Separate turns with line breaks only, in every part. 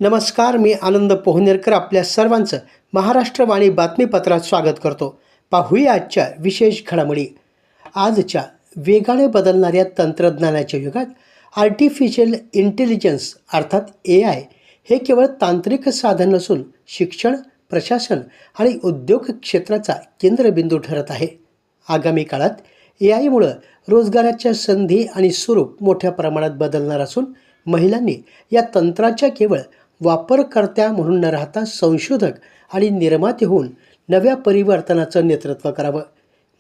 नमस्कार, मी आनंद पोहनेरकर आपल्या सर्वांचं महाराष्ट्रवाणी बातमीपत्रात स्वागत करतो. पाहूया आजच्या विशेष घडामोडी. आजच्या वेगाने बदलणाऱ्या तंत्रज्ञानाच्या युगात आर्टिफिशियल इंटेलिजन्स अर्थात AI हे केवळ तांत्रिक साधन नसून शिक्षण, प्रशासन आणि उद्योग क्षेत्राचा केंद्रबिंदू ठरत आहे. आगामी काळात AIमुळं रोजगाराच्या संधी आणि स्वरूप मोठ्या प्रमाणात बदलणार असून महिलांनी या तंत्राच्या केवळ वापरकर्त्या म्हणून न राहता संशोधक आणि निर्माते होऊन नव्या परिवर्तनाचं नेतृत्व करावं.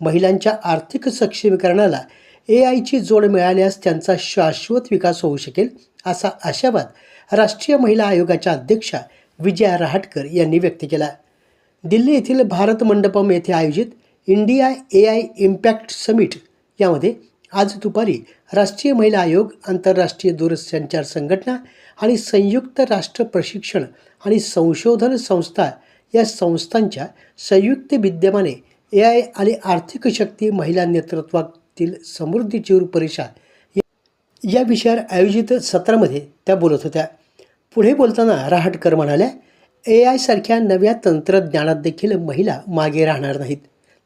महिलांच्या आर्थिक सक्षमीकरणाला AIची जोड मिळाल्यास त्यांचा शाश्वत विकास होऊ शकेल, असा आशावाद राष्ट्रीय महिला आयोगाच्या अध्यक्षा विजया रहाटकर यांनी व्यक्त केला. दिल्ली येथील भारत मंडपम येथे आयोजित इंडिया AI इम्पॅक्ट समिट यामध्ये आज दुपारी राष्ट्रीय महिला आयोग, आंतरराष्ट्रीय दूरसंचार संघटना आणि संयुक्त राष्ट्र प्रशिक्षण आणि संशोधन संस्था या संस्थांच्या संयुक्त विद्यमाने AI आणि आर्थिक शक्ती महिला नेतृत्वातील समृद्धीची परिषद या विषयावर आयोजित सत्रामध्ये त्या बोलत होत्या. पुढे बोलताना रहाटकर म्हणाल्या, AI सारख्या नव्या तंत्रज्ञानात देखील महिला मागे राहणार नाहीत.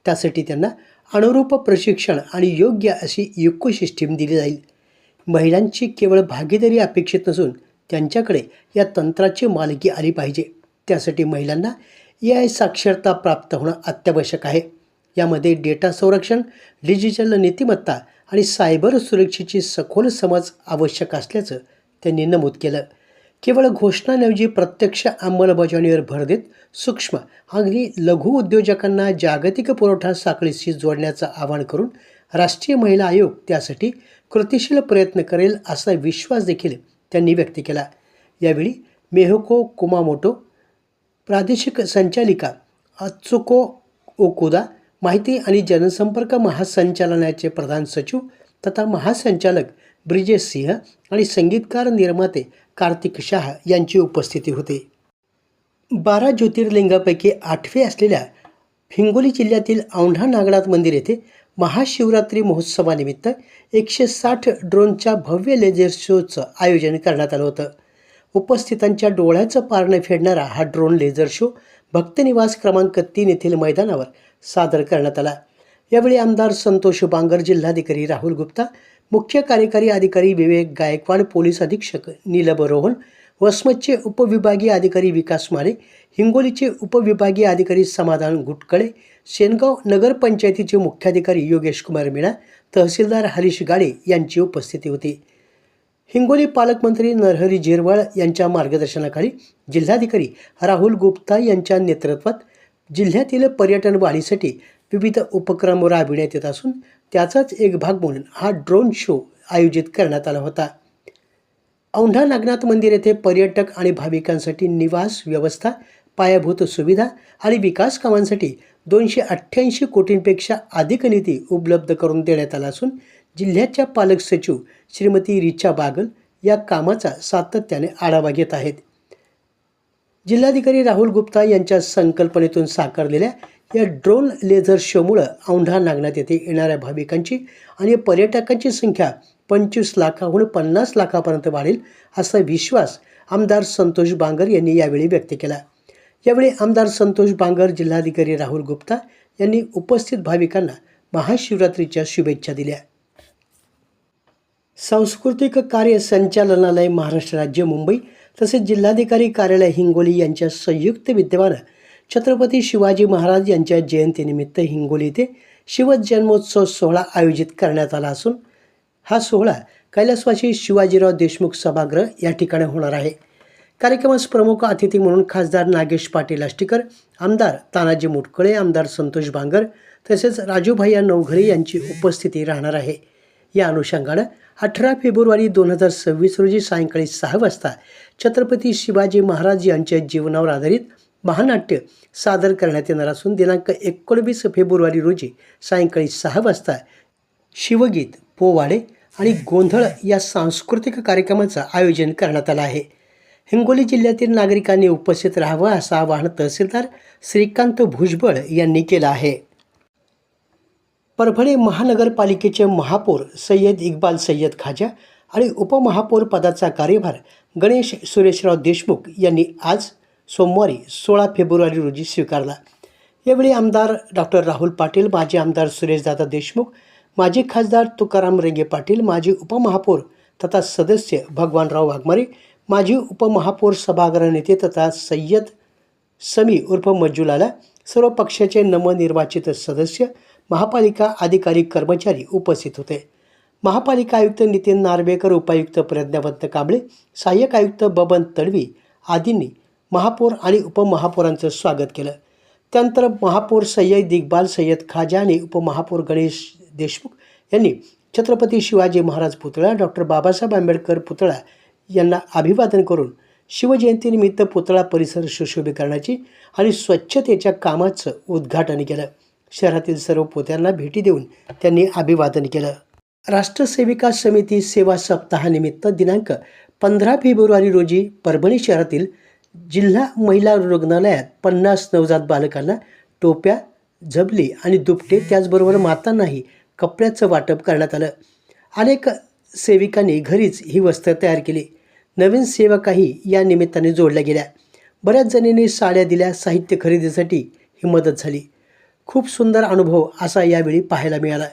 त्यासाठी त्यांना अनुरूप प्रशिक्षण आणि योग्य अशी इकोसिस्टीम दिली जाईल. महिलांची केवळ भागीदारी अपेक्षित नसून त्यांच्याकडे या तंत्राची मालकी आली पाहिजे. त्यासाठी महिलांना AI साक्षरता प्राप्त होणं अत्यावश्यक आहे. यामध्ये डेटा संरक्षण, डिजिटल नीतिमत्ता आणि सायबर सुरक्षेची सखोल समज आवश्यक असल्याचं त्यांनी नमूद केलं. केवळ घोषणांऐवजी प्रत्यक्ष अंमलबजावणीवर भर देत सूक्ष्म आणि लघु उद्योजकांना जागतिक पुरवठा साखळीशी जोडण्याचं आवाहन करून राष्ट्रीय महिला आयोग त्यासाठी कृतिशील प्रयत्न करेल असा विश्वास देखील त्यांनी व्यक्त केला. यावेळी मेहोको कुमामोटो, प्रादेशिक संचालिका अत्सुको ओकुदा, माहिती आणि जनसंपर्क महासंचालनाचे प्रधान सचिव तथा महासंचालक ब्रिजेश सिंह आणि संगीतकार निर्माते कार्तिक शाह यांची उपस्थिती होती. 12 ज्योतिर्लिंगापैकी 8वे असलेल्या हिंगोली जिल्ह्यातील औंढा नागनाथ मंदिर येथे महाशिवरात्री महोत्सवानिमित्त 160 ड्रोनच्या भव्य लेझर शोचं आयोजन करण्यात आलं होतं. उपस्थितांच्या डोळ्याचं पारणं फेडणारा हा ड्रोन लेझर शो भक्तनिवास क्रमांक 3 येथील मैदानावर सादर करण्यात आला. यावेळी आमदार संतोष बांगर, जिल्हाधिकारी राहुल गुप्ता, मुख्य कार्यकारी अधिकारी विवेक गायकवाड, पोलीस अधीक्षक नीलम रोहन, वसमतचे उपविभागीय अधिकारी विकास माने, हिंगोलीचे उपविभागीय अधिकारी समाधान गुटकळे, शेनगाव नगरपंचायतीचे मुख्याधिकारी योगेश कुमार मीणा, तहसीलदार हरीश गाडे यांची उपस्थिती होती. हिंगोली पालकमंत्री नरहरी झिरवाळ यांच्या मार्गदर्शनाखाली जिल्हाधिकारी राहुल गुप्ता यांच्या नेतृत्वात जिल्ह्यातील पर्यटन वाढीसाठी विविध उपक्रम राबविण्यात येत असून त्याचाच एक भाग म्हणून हा ड्रोन शो आयोजित करण्यात आला होता. औंढा नागनाथ मंदिर येथे पर्यटक आणि भाविकांसाठी निवास व्यवस्था, पायाभूत सुविधा आणि विकास कामांसाठी 288 कोटींपेक्षा अधिक निधी उपलब्ध करून देण्यात आला असून जिल्ह्याच्या पालक सचिव श्रीमती रिचा बागल या कामाचा सातत्याने आढावा घेत आहेत. जिल्हाधिकारी राहुल गुप्ता यांच्या संकल्पनेतून साकारलेल्या या ड्रोन लेझर शोमुळं औंढा नागनाथ येथे येणाऱ्या भाविकांची आणि पर्यटकांची संख्या 25 लाखाहून 50 लाखापर्यंत वाढेल असा विश्वास आमदार संतोष बांगर यांनी यावेळी व्यक्त केला. यावेळी आमदार संतोष बांगर, जिल्हाधिकारी राहुल गुप्ता यांनी उपस्थित भाविकांना महाशिवरात्रीच्या शुभेच्छा दिल्या. सांस्कृतिक कार्य संचालनालय, महाराष्ट्र राज्य, मुंबई तसेच जिल्हाधिकारी कार्यालय हिंगोली यांच्या संयुक्त विद्यमानं छत्रपती शिवाजी महाराज यांच्या जयंतीनिमित्त हिंगोली येथे शिवजन्मोत्सव सोहळा आयोजित करण्यात आला असून हा सोहळा कैलासवासी शिवाजीराव देशमुख सभागृह या ठिकाणी होणार आहे. कार्यक्रमास प्रमुख अतिथी म्हणून खासदार नागेश पाटील आष्टीकर, आमदार तानाजी मुटकुळे, आमदार संतोष बांगर तसेच राजूभाई नवघरे यांची उपस्थिती राहणार आहे. या अनुषंगानं 18 फेब्रुवारी 2026 रोजी सायंकाळी 6 वाजता छत्रपती शिवाजी महाराज यांच्या जीवनावर आधारित महानाट्य सादर करण्यात येणार असून दिनांक 19 फेब्रुवारी रोजी सायंकाळी 6 वाजता शिवगीत, पोवाडे आणि गोंधळ या सांस्कृतिक कार्यक्रमाचं आयोजन करण्यात आलं आहे. हिंगोली जिल्ह्यातील नागरिकांनी उपस्थित राहावं असं आवाहन तहसीलदार श्रीकांत भुजबळ यांनी केलं आहे. परभणी महानगरपालिकेचे महापौर सय्यद इक्बाल सय्यद खाजा आणि उपमहापौर पदाचा कार्यभार गणेश सुरेशराव देशमुख यांनी आज सोमवारी 16 फेब्रुवारी रोजी स्वीकारला। यावेळी आमदार डॉक्टर राहुल पाटील, माजी आमदार सुरेशदादा देशमुख, माजी खासदार तुकाराम रेंगे पाटील, माजी उपमहापौर तथा सदस्य भगवानराव वाघमारे, माजी उपमहापौर सभागृह नेते तथा सय्यद समी उर्फ मंजुलाला, सर्व पक्षाचे नवनिर्वाचित सदस्य, महापालिका अधिकारी कर्मचारी उपस्थित होते। महापालिका आयुक्त नितीन नार्वेकर, उपायुक्त प्रज्ञावंत कांबळे, सहाय्यक आयुक्त बबन तडवी आदींनी महापौर आणि उपमहापौरांचं स्वागत केलं। त्यानंतर महापौर सय्यद इक्बाल सय्यद खाजा आणि उपमहापौर गणेश देशमुख यांनी छत्रपती शिवाजी महाराज पुतळा, डॉक्टर बाबासाहेब आंबेडकर पुतळा यांना अभिवादन करून शिवजयंतीनिमित्त पुतळा परिसर सुशोभीकरणाची आणि स्वच्छतेच्या कामाचं उद्घाटन केलं। शहरातील सर्व पुतळ्यांना भेटी देऊन त्यांनी अभिवादन केलं। राष्ट्रसेविका समिती सेवा सप्ताहानिमित्त दिनांक 15 फेब्रुवारी रोजी परभणी शहरातील जिल्हा महिला रुग्णालयात 50 नवजात बालकांना टोप्या, झबली आणि दुपटे, त्याचबरोबर मातांनाही कपड्याचं वाटप करण्यात आलं। अनेक सेविकांनी घरीच ही वस्त्र तयार केली। नवीन सेवकाही या निमित्ताने जोडल्या गेल्या। बऱ्याच जणींनी साड्या दिल्या। साहित्य खरेदीसाठी ही मदत झाली। खूप सुंदर अनुभव असा यावेळी पाहायला मिळाला।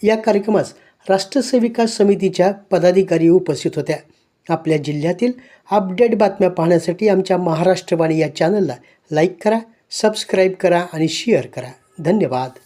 या कार्यक्रमास राष्ट्रसेविका समितीच्या पदाधिकारी उपस्थित होत्या। आपल्या जिल्ह्यातील अपडेट बातम्या पाहण्यासाठी आमच्या महाराष्ट्रवाणी या चॅनलला लाईक करा, सबस्क्राईब करा आणि शेअर करा। धन्यवाद।